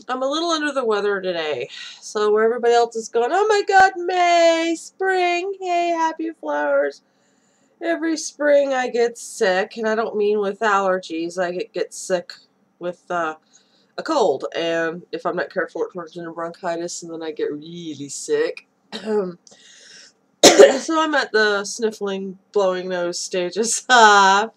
I'm a little under the weather today. So where everybody else is going, oh my god, May, spring, hey, happy flowers. Every spring I get sick, and I don't mean with allergies. I get sick with a cold, and if I'm not careful it turns into bronchitis, and then I get really sick. So I'm at the sniffling, blowing nose stages. Fun!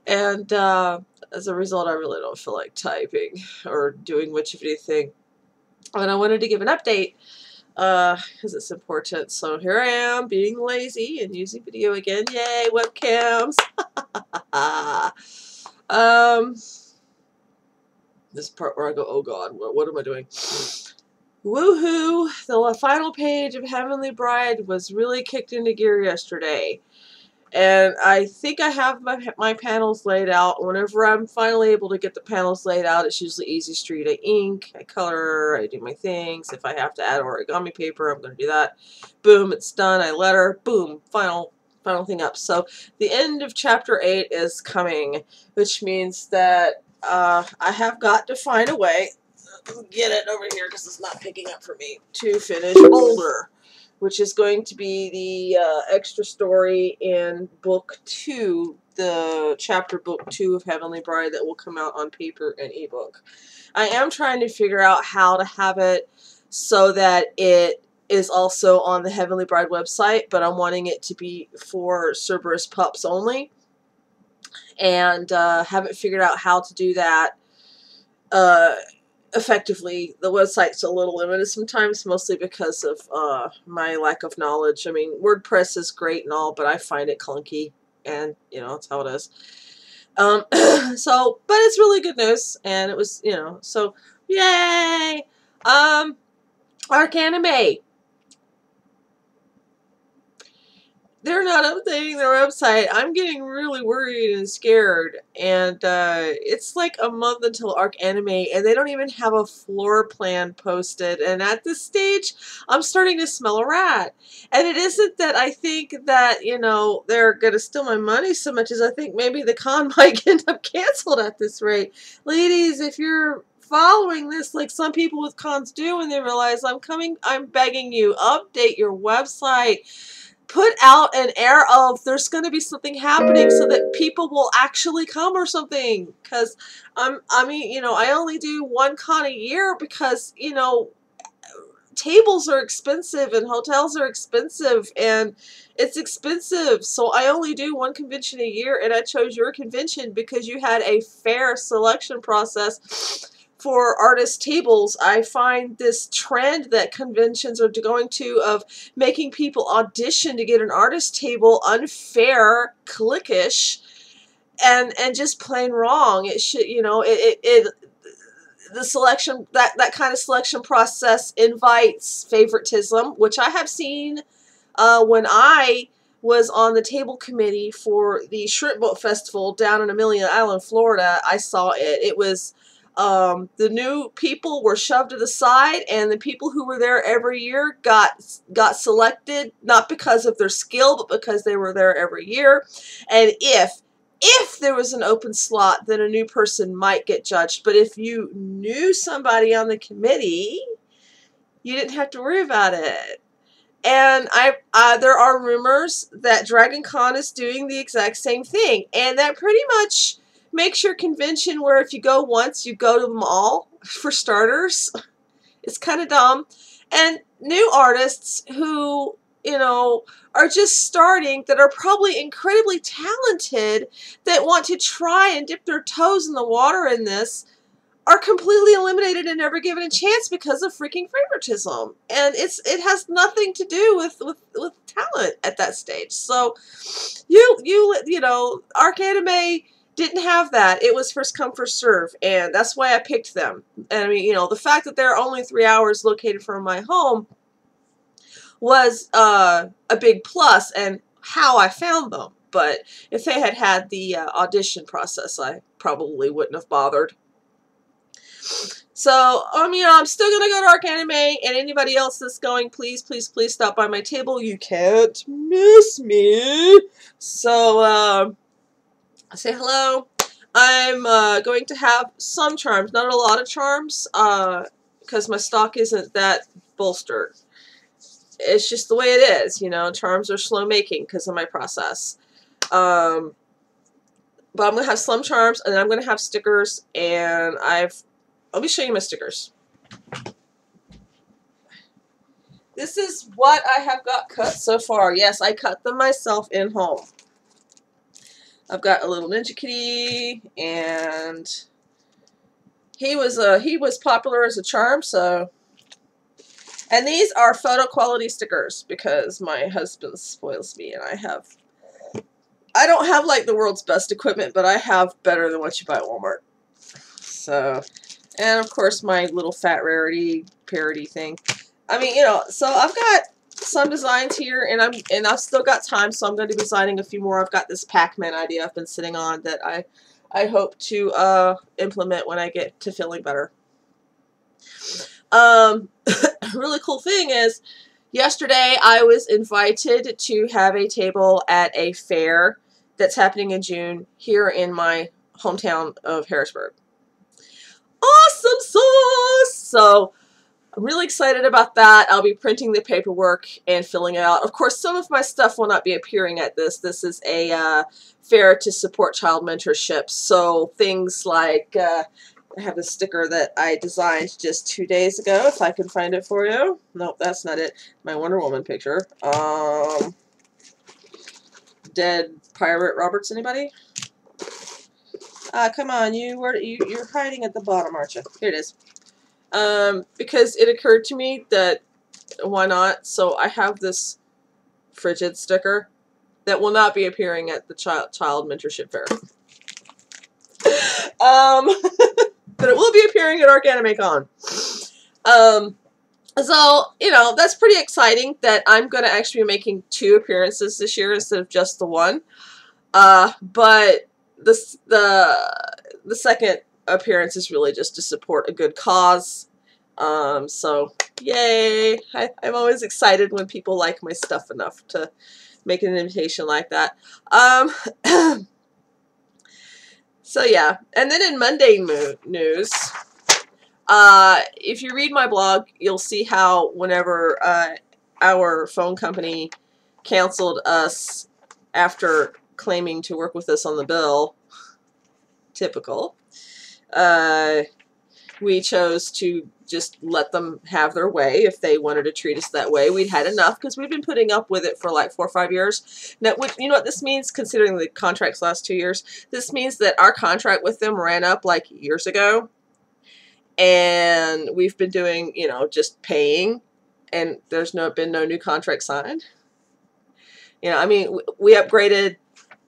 And as a result, I really don't feel like typing or doing much of anything. And I wanted to give an update because it's important. So here I am being lazy and using video again. Yay, webcams! This part where I go, oh god, what am I doing? Woohoo! The final page of Heavenly Bride was really kicked into gear yesterday. And I think I have my panels laid out. Whenever I'm finally able to get the panels laid out, it's usually easy street. I ink, I color, I do my things. If I have to add origami paper, I'm going to do that. Boom, it's done. I letter. Boom, final thing up. So the end of chapter 8 is coming, which means that I have got to find a way, get it over here because it's not picking up for me, to finish Older, which is going to be the extra story in book 2, the chapter book 2 of Heavenly Bride that will come out on paper and ebook. I am trying to figure out how to have it so that it is also on the Heavenly Bride website, but I'm wanting it to be for Cerberus pups only, and haven't figured out how to do that effectively. The website's a little limited sometimes, mostly because of my lack of knowledge. I mean, WordPress is great and all, but I find it clunky, and you know, that's how it is. So, but it's really good news, and it was, you know, so yay! Arc Anime. They're not updating their website. I'm getting really worried and scared. And it's like a month until Arc Anime, and they don't even have a floor plan posted. And at this stage, I'm starting to smell a rat. And it isn't that I think that, you know, they're going to steal my money so much as I think maybe the con might end up canceled at this rate. Ladies, if you're following this like some people with cons do when they realize I'm begging you, update your website. Put out an air of there's going to be something happening so that people will actually come or something. Because, I mean, you know, I only do one con a year because, you know, tables are expensive and hotels are expensive and it's expensive. So I only do one convention a year, and I chose your convention because you had a fair selection process for artist tables. I find this trend that conventions are going to of making people audition to get an artist table unfair, cliquish, and just plain wrong. It should, you know, the selection, that kind of selection process invites favoritism, which I have seen when I was on the table committee for the Shrimp Boat Festival down in Amelia Island, Florida. I saw it. It was the new people were shoved to the side, and the people who were there every year got selected, not because of their skill, but because they were there every year. And if there was an open slot, then a new person might get judged. But if you knew somebody on the committee, you didn't have to worry about it. And there are rumors that Dragon Con is doing the exact same thing, and that pretty much makes your convention where if you go once, you go to them all, for starters. It's kind of dumb. And new artists who, you know, are just starting, that are probably incredibly talented, that want to try and dip their toes in the water in this, are completely eliminated and never given a chance because of freaking favoritism. And it has nothing to do with talent at that stage. So you know, Arc Anime didn't have that. It was first come, first serve, and that's why I picked them. And I mean, you know, the fact that they're only 3 hours located from my home was a big plus, and how I found them. But if they had had the audition process, I probably wouldn't have bothered. So, you know, I'm still going to go to Arc Anime, and anybody else that's going, please, please, please stop by my table. You can't miss me. So, say hello. I'm going to have some charms, not a lot of charms, because my stock isn't that bolstered. It's just the way it is, you know. Charms are slow making because of my process. But I'm going to have some charms, and then I'm going to have stickers, and I'll be showing you my stickers. This is what I have got cut so far. Yes, I cut them myself in home. I've got a little Ninja Kitty, and he was popular as a charm, so. And these are photo quality stickers because my husband spoils me, and I don't have like the world's best equipment, but I have better than what you buy at Walmart. So, and of course my little fat rarity parody thing. I mean, you know, so I've got some designs here, and I've still got time, so I'm going to be designing a few more. I've got this Pac-Man idea I've been sitting on that I hope to implement when I get to feeling better. Really cool thing is, yesterday I was invited to have a table at a fair that's happening in June here in my hometown of Harrisburg. Awesome sauce! So I'm really excited about that. I'll be printing the paperwork and filling it out. Of course, some of my stuff will not be appearing at this. This is a fair to support child mentorship. So things like, I have a sticker that I designed just 2 days ago, if I can find it for you. Nope, that's not it. My Wonder Woman picture. Dead Pirate Roberts, anybody? Come on, you're hiding at the bottom, aren't you? Here it is. Because it occurred to me that why not? So I have this frigid sticker that will not be appearing at the child mentorship fair. But it will be appearing at Arc Anime Con. So, you know, that's pretty exciting that I'm going to actually be making 2 appearances this year instead of just the 1. But the second appearance is really just to support a good cause. So, yay! I'm always excited when people like my stuff enough to make an invitation like that. So yeah, and then in mundane news, if you read my blog, you'll see how whenever our phone company canceled us after claiming to work with us on the bill, typical, we chose to just let them have their way if they wanted to treat us that way. We'd had enough because we've been putting up with it for like 4 or 5 years. Now, you know what this means, considering the contracts last 2 years? This means that our contract with them ran up like years ago. And we've been doing, you know, just paying. And there's been no new contract signed. You know, I mean, we upgraded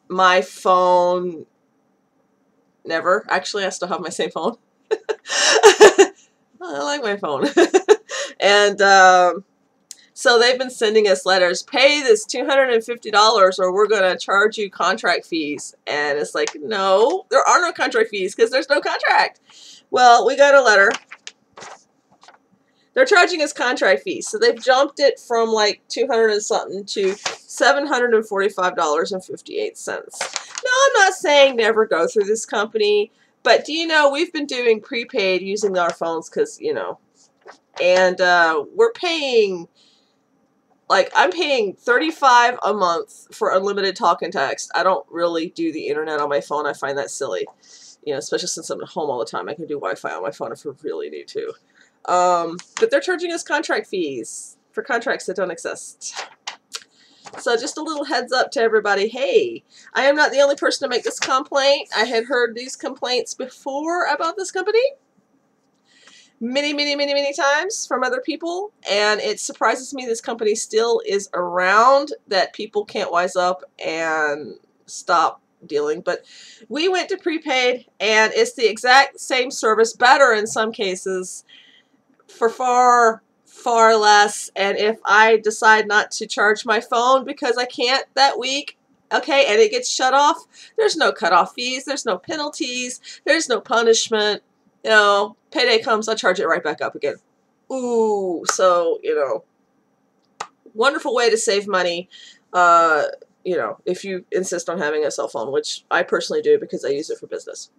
my phone. Never. Actually, I still have my same phone. I like my phone. And so they've been sending us letters, pay this $250 or we're going to charge you contract fees. And it's like, no, there are no contract fees because there's no contract. Well, we got a letter. They're charging us contract fees. So they've jumped it from like 200 and something to $745.58. Now, I'm not saying never go through this company. But do you know, we've been doing prepaid using our phones because, you know, and we're paying, like, I'm paying $35 a month for unlimited talk and text. I don't really do the internet on my phone. I find that silly, you know, especially since I'm at home all the time. I can do Wi-Fi on my phone if I really need to. But they're charging us contract fees for contracts that don't exist. So just a little heads up to everybody. Hey, I am not the only person to make this complaint. I had heard these complaints before about this company. Many, many, many, many times from other people. And it surprises me this company still is around, that people can't wise up and stop dealing. But we went to prepaid, and it's the exact same service, better in some cases, for far less. And if I decide not to charge my phone because I can't that week, okay, and it gets shut off, there's no cutoff fees, there's no penalties, there's no punishment. You know, payday comes, I charge it right back up again. Ooh, so, you know, wonderful way to save money. you know, if you insist on having a cell phone, which I personally do because I use it for business.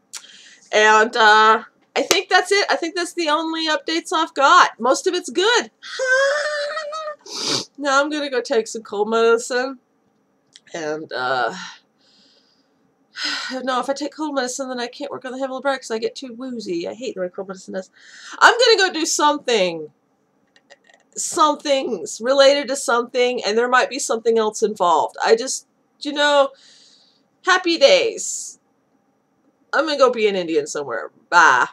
And I think that's it. I think that's the only updates I've got. Most of it's good. Now I'm going to go take some cold medicine. And, no, if I take cold medicine, then I can't work on the Heavenly Bride because I get too woozy. I hate the way cold medicine is. I'm going to go do something. Something's related to something, and there might be something else involved. I just, you know, happy days. I'm going to go be an Indian somewhere. Bye.